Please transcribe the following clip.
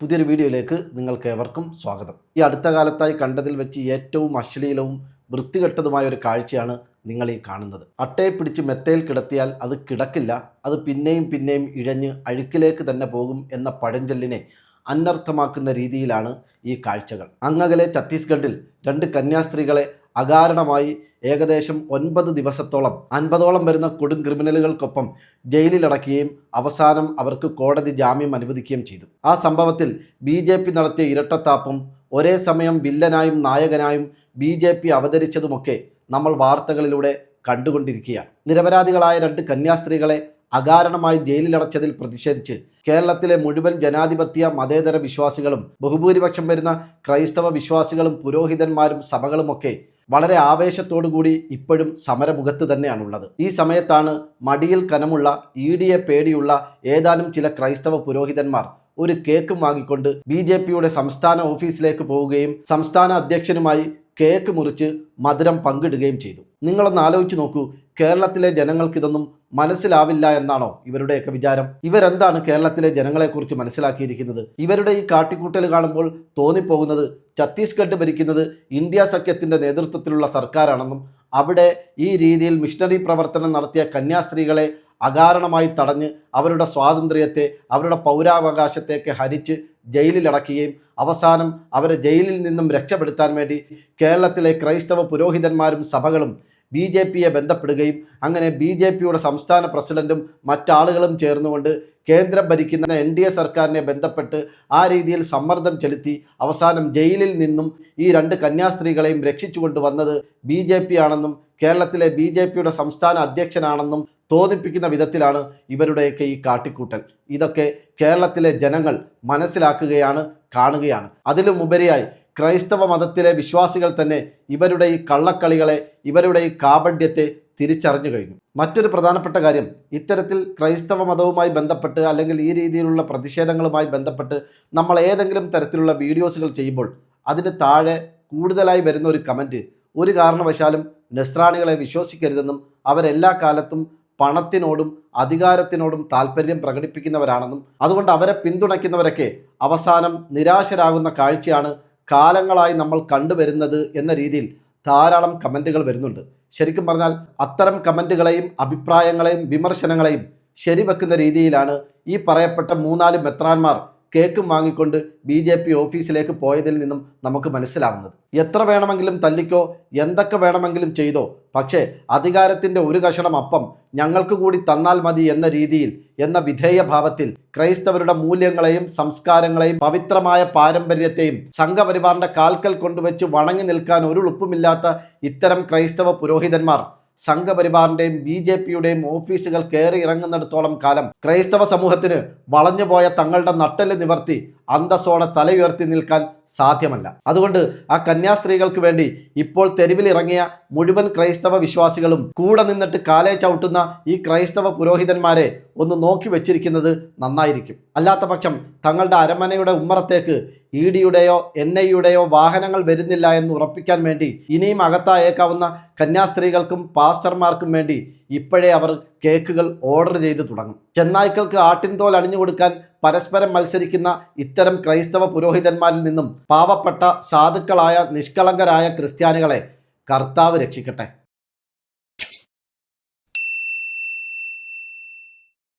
പുതിയൊരു വീഡിയോയിലേക്ക് നിങ്ങൾക്ക് ഏവർക്കും സ്വാഗതം. ഈ അടുത്ത കാലത്തായി കണ്ടതിൽ വെച്ച് ഏറ്റവും അശ്ലീലവും വൃത്തികെട്ടതുമായ ഒരു കാഴ്ചയാണ് നിങ്ങൾ ഈ കാണുന്നത്. അട്ടയെ പിടിച്ച് മെത്തയിൽ കിടത്തിയാൽ അത് കിടക്കില്ല, അത് പിന്നെയും പിന്നെയും ഇഴഞ്ഞ് അഴുക്കിലേക്ക് തന്നെ പോകും എന്ന പഴഞ്ചൊല്ലിനെ അനർത്ഥമാക്കുന്ന രീതിയിലാണ് ഈ കാഴ്ചകൾ. അങ്ങകലെ ഛത്തീസ്ഗഡിൽ 2 കന്യാസ്ത്രീകളെ അകാരണമായി ഏകദേശം 9 ദിവസത്തോളം 50ഓളം വരുന്ന കൊടും ക്രിമിനലുകൾക്കൊപ്പം ജയിലിലടക്കുകയും അവസാനം അവർക്ക് കോടതി ജാമ്യം അനുവദിക്കുകയും ചെയ്തു. ആ സംഭവത്തിൽ BJP നടത്തിയ ഇരട്ടത്താപ്പും ഒരേ സമയം വില്ലനായും നായകനായും BJP അവതരിച്ചതുമൊക്കെ നമ്മൾ വാർത്തകളിലൂടെ കണ്ടുകൊണ്ടിരിക്കുകയാണ്. നിരപരാധികളായ 2 കന്യാസ്ത്രീകളെ അകാരണമായി ജയിലിലടച്ചതിൽ പ്രതിഷേധിച്ച് കേരളത്തിലെ മുഴുവൻ ജനാധിപത്യ മതേതര വിശ്വാസികളും ബഹുഭൂരിപക്ഷം വരുന്ന ക്രൈസ്തവ വിശ്വാസികളും പുരോഹിതന്മാരും സഭകളുമൊക്കെ വളരെ ആവേശത്തോടുകൂടി ഇപ്പോഴും സമരമുഖത്ത് തന്നെയാണുള്ളത്. ഈ സമയത്താണ് മടിയിൽ കനമുള്ള EDയെ പേടിയുള്ള ഏതാനും ചില ക്രൈസ്തവ പുരോഹിതന്മാർ ഒരു കേക്ക് വാങ്ങിക്കൊണ്ട് BJPയുടെ സംസ്ഥാന ഓഫീസിലേക്ക് പോവുകയും സംസ്ഥാന അധ്യക്ഷനുമായി കേക്ക് മുറിച്ച് മധുരം പങ്കിടുകയും ചെയ്തു. നിങ്ങളൊന്ന് ആലോചിച്ച് നോക്കൂ, കേരളത്തിലെ ജനങ്ങൾക്കിതൊന്നും മനസ്സിലാവില്ല എന്നാണോ ഇവരുടെയൊക്കെ വിചാരം? ഇവരെന്താണ് കേരളത്തിലെ ജനങ്ങളെക്കുറിച്ച് മനസ്സിലാക്കിയിരിക്കുന്നത്? ഇവരുടെ ഈ കാട്ടിക്കൂട്ടൽ കാണുമ്പോൾ തോന്നിപ്പോകുന്നത് ഛത്തീസ്ഗഡ് ഭരിക്കുന്നത് ഇന്ത്യ സഖ്യത്തിൻ്റെ നേതൃത്വത്തിലുള്ള സർക്കാരാണെന്നും അവിടെ ഈ രീതിയിൽ മിഷണറി പ്രവർത്തനം നടത്തിയ കന്യാസ്ത്രീകളെ അകാരണമായി തടഞ്ഞ് അവരുടെ സ്വാതന്ത്ര്യത്തെ, അവരുടെ പൗരാവകാശത്തെയൊക്കെ ഹരിച്ച് ജയിലിലടക്കുകയും അവസാനം അവരെ ജയിലിൽ നിന്നും രക്ഷപ്പെടുത്താൻ വേണ്ടി കേരളത്തിലെ ക്രൈസ്തവ പുരോഹിതന്മാരും സഭകളും BJPയെ ബന്ധപ്പെടുകയും അങ്ങനെ BJPയുടെ സംസ്ഥാന പ്രസിഡന്റും മറ്റാളുകളും ചേർന്നുകൊണ്ട് കേന്ദ്രം ഭരിക്കുന്ന NDA സർക്കാരിനെ ബന്ധപ്പെട്ട് ആ രീതിയിൽ സമ്മർദ്ദം ചെലുത്തി അവസാനം ജയിലിൽ നിന്നും ഈ 2 കന്യാസ്ത്രീകളെയും രക്ഷിച്ചുകൊണ്ട് വന്നത് BJP ആണെന്നും കേരളത്തിലെ BJPയുടെ സംസ്ഥാന അധ്യക്ഷനാണെന്നും തോന്നിപ്പിക്കുന്ന വിധത്തിലാണ് ഇവരുടെയൊക്കെ ഈ കാട്ടിക്കൂട്ടൽ. ഇതൊക്കെ കേരളത്തിലെ ജനങ്ങൾ മനസ്സിലാക്കുകയാണ്, കാണുകയാണ്. അതിലും ഉപരിയായി ക്രൈസ്തവ മതത്തിലെ വിശ്വാസികൾ തന്നെ ഇവരുടെ ഈ കള്ളക്കളികളെ, ഇവരുടെ ഈ കാപഢ്യത്തെ തിരിച്ചറിഞ്ഞു കഴിഞ്ഞു. മറ്റൊരു പ്രധാനപ്പെട്ട കാര്യം, ഇത്തരത്തിൽ ക്രൈസ്തവ മതവുമായി ബന്ധപ്പെട്ട് അല്ലെങ്കിൽ ഈ രീതിയിലുള്ള പ്രതിഷേധങ്ങളുമായി ബന്ധപ്പെട്ട് നമ്മൾ ഏതെങ്കിലും തരത്തിലുള്ള വീഡിയോസുകൾ ചെയ്യുമ്പോൾ അതിന് താഴെ കൂടുതലായി വരുന്ന ഒരു കമൻറ്റ്, ഒരു കാരണവശാലും നസ്രാണികളെ വിശ്വസിക്കരുതെന്നും അവരെല്ലാ കാലത്തും പണത്തിനോടും അധികാരത്തിനോടും താല്പര്യം പ്രകടിപ്പിക്കുന്നവരാണെന്നും അതുകൊണ്ട് അവരെ പിന്തുണയ്ക്കുന്നവരൊക്കെ അവസാനം നിരാശരാകുന്ന കാഴ്ചയാണ് കാലങ്ങളായി നമ്മൾ കണ്ടുവരുന്നത് എന്ന രീതിയിൽ ധാരാളം കമൻറ്റുകൾ വരുന്നുണ്ട്. ശരിക്കും പറഞ്ഞാൽ അത്തരം കമൻറ്റുകളെയും അഭിപ്രായങ്ങളെയും വിമർശനങ്ങളെയും ശരിവെക്കുന്ന രീതിയിലാണ് ഈ പറയപ്പെട്ട 3-4 മെത്രാന്മാർ കേക്കും വാങ്ങിക്കൊണ്ട് BJP ഓഫീസിലേക്ക് പോയതിൽ നിന്നും നമുക്ക് മനസ്സിലാവുന്നത്. എത്ര വേണമെങ്കിലും തല്ലിക്കോ, എന്തൊക്കെ വേണമെങ്കിലും ചെയ്തോ, പക്ഷേ അധികാരത്തിൻ്റെ ഒരു കഷണം അപ്പം ഞങ്ങൾക്ക് കൂടി തന്നാൽ മതി എന്ന രീതിയിൽ, എന്ന വിധേയഭാവത്തിൽ ക്രൈസ്തവരുടെ മൂല്യങ്ങളെയും സംസ്കാരങ്ങളെയും പവിത്രമായ പാരമ്പര്യത്തെയും സംഘപരിവാറിൻ്റെ കാൽക്കൽ കൊണ്ടുവച്ച് വണങ്ങി നിൽക്കാൻ ഒരു ഉളുപ്പുമില്ലാത്ത ഇത്തരം ക്രൈസ്തവ പുരോഹിതന്മാർ സംഘപരിവാറിൻ്റെയും BJPയുടെയും ഓഫീസുകൾ കയറി ഇറങ്ങുന്നിടത്തോളം കാലം ക്രൈസ്തവ സമൂഹത്തിന് വളഞ്ഞുപോയ തങ്ങളുടെ നട്ടെല്ല് നിവർത്തി അന്തസ്സോടെ തലയുയർത്തി നിൽക്കാൻ സാധ്യമല്ല. അതുകൊണ്ട് ആ കന്യാസ്ത്രീകൾക്ക് വേണ്ടി ഇപ്പോൾ തെരുവിലിറങ്ങിയ മുഴുവൻ ക്രൈസ്തവ വിശ്വാസികളും കൂടെ നിന്നിട്ട് കാലേ ചവിട്ടുന്ന ഈ ക്രൈസ്തവ പുരോഹിതന്മാരെ ഒന്ന് നോക്കി വെച്ചിരിക്കുന്നത് നന്നായിരിക്കും. അല്ലാത്ത പക്ഷം തങ്ങളുടെ അരമനയുടെ ഉമ്മറത്തേക്ക് EDയുടെയോ NIയുടെയോ വാഹനങ്ങൾ വരുന്നില്ല എന്ന് ഉറപ്പിക്കാൻ വേണ്ടി ഇനിയും അകത്തായേക്കാവുന്ന കന്യാസ്ത്രീകൾക്കും പാസ്റ്റർമാർക്കും വേണ്ടി ഇപ്പോഴേ അവർ കേക്കുകൾ ഓർഡർ ചെയ്ത് തുടങ്ങും. ചെന്നായ്ക്കൾക്ക് ആട്ടിൻതോൽ അണിഞ്ഞു കൊടുക്കാൻ പരസ്പരം മത്സരിക്കുന്ന ഇത്തരം ക്രൈസ്തവ പുരോഹിതന്മാരിൽ നിന്നും പാവപ്പെട്ട സാധുക്കളായ നിഷ്കളങ്കരായ ക്രിസ്ത്യാനികളെ കർത്താവ് രക്ഷിക്കട്ടെ.